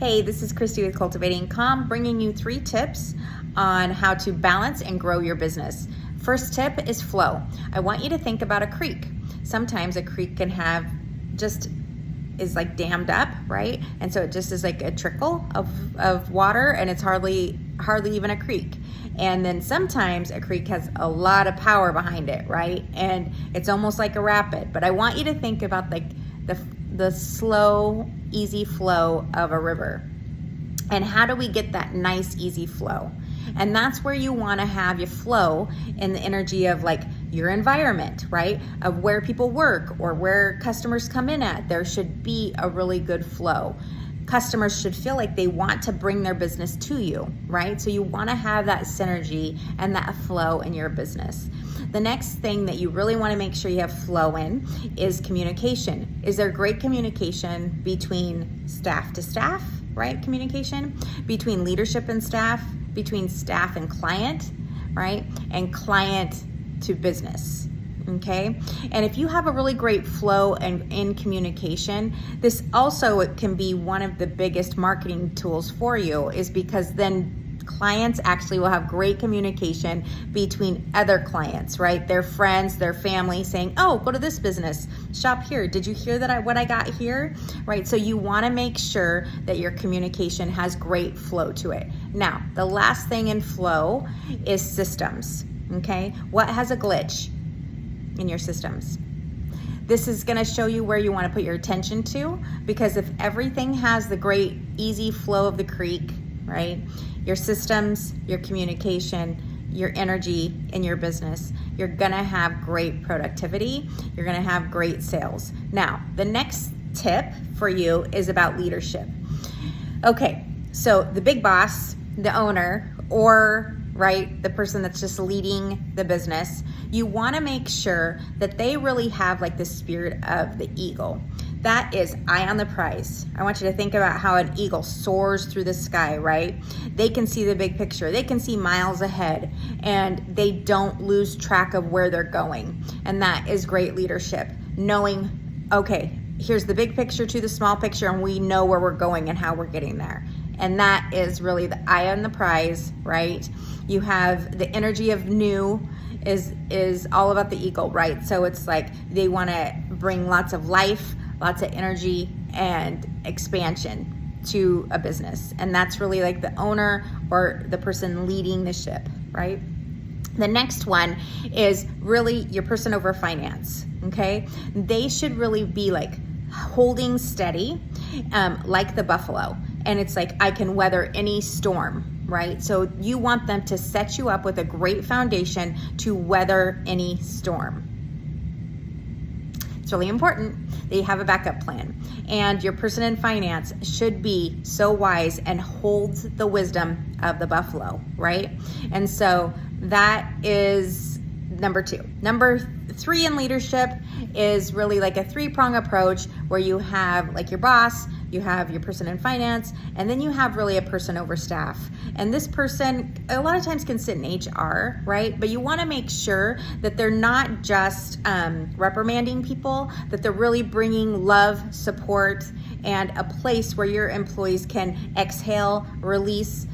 Hey, this is Christy with Cultivating Calm, bringing you 3 tips on how to balance and grow your business. First tip is flow. I want you to think about a creek. Sometimes a creek can have is like dammed up, right? And so it just is like a trickle of water, and it's hardly even a creek. And then sometimes a creek has a lot of power behind it, right? And it's almost like a rapid. But I want you to think about like the slow, easy flow of a river. And how do we get that nice, easy flow? And that's where you want to have your flow in the energy of like your environment, right? Of where people work or where customers come in at. There should be a really good flow. Customers should feel like they want to bring their business to you, right? So you want to have that synergy and that flow in your business. The next thing that you really want to make sure you have flow in is communication. Is there great communication between staff to staff, right? Communication between leadership and staff, between staff and client, right? And client to business. Okay. And if you have a really great flow and in communication, this also it can be one of the biggest marketing tools for you, is because then clients actually will have great communication between other clients, right? Their friends, their family saying, oh, go to this business, shop here. Did you hear what I got here? Right? So you want to make sure that your communication has great flow to it. Now, the last thing in flow is systems. Okay. What has a glitch in your systems? This is going to show you where you want to put your attention to, because if everything has the great easy flow of the creek, right? Your systems, your communication, your energy in your business, you're going to have great productivity. You're going to have great sales. Now, the next tip for you is about leadership. Okay. So the big boss, the owner, or right, the person that's just leading the business, you want to make sure that they really have like the spirit of the eagle. That is eye on the prize. I want you to think about how an eagle soars through the sky, right? They can see the big picture. They can see miles ahead, and they don't lose track of where they're going. And that is great leadership, knowing, okay, here's the big picture to the small picture, and we know where we're going and how we're getting there. And that is really the eye on the prize, right? You have the energy of new is all about the eagle, right? So it's like they want to bring lots of life, lots of energy and expansion to a business. And that's really like the owner or the person leading the ship, right? The next one is really your person over finance, okay? They should really be like holding steady, like the buffalo. And it's like, I can weather any storm, right? So you want them to set you up with a great foundation to weather any storm. It's really important that you have a backup plan. And your person in finance should be so wise and holds the wisdom of the buffalo, right? And so that is number 2. Number 3 in leadership is really like a 3-prong approach, where you have like your boss, you have your person in finance, and then you have really a person over staff. And this person a lot of times can sit in HR, right? But you want to make sure that they're not just reprimanding people, that they're really bringing love, support, and a place where your employees can exhale, release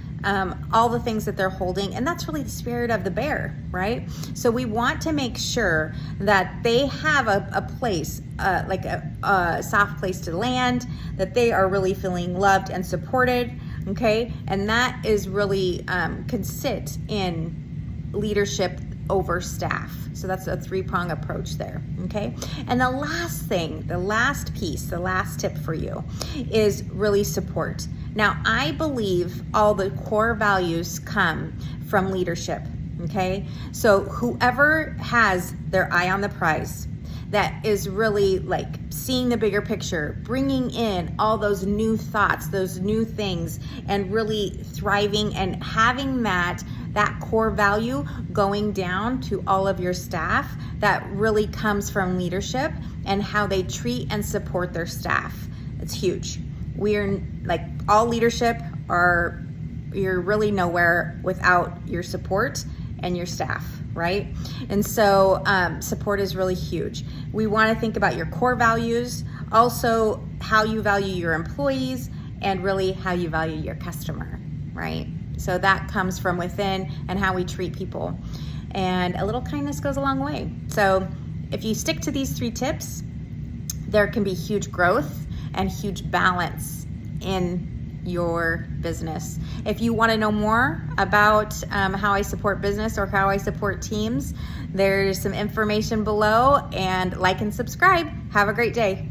all the things that they're holding. And that's really the spirit of the bear, right? So we want to make sure that they have a place, like a soft place to land, that they are really feeling loved and supported, okay? And that is really can sit in leadership over staff. So that's a 3-prong approach there, okay? And the last thing, the last piece, the last tip for you is really support. Now, I believe all the core values come from leadership, okay? So whoever has their eye on the prize, that is really like seeing the bigger picture, bringing in all those new thoughts, those new things, and really thriving and having that core value going down to all of your staff, that really comes from leadership and how they treat and support their staff. It's huge. We're like, all leadership you're really nowhere without your support and your staff, right? And so support is really huge. We want to think about your core values, also how you value your employees, and really how you value your customer, right? So that comes from within and how we treat people. And a little kindness goes a long way. So if you stick to these 3 tips, there can be huge growth and huge balance in your business. If you want to know more about how I support business or how I support teams, there's some information below, and like and subscribe. Have a great day.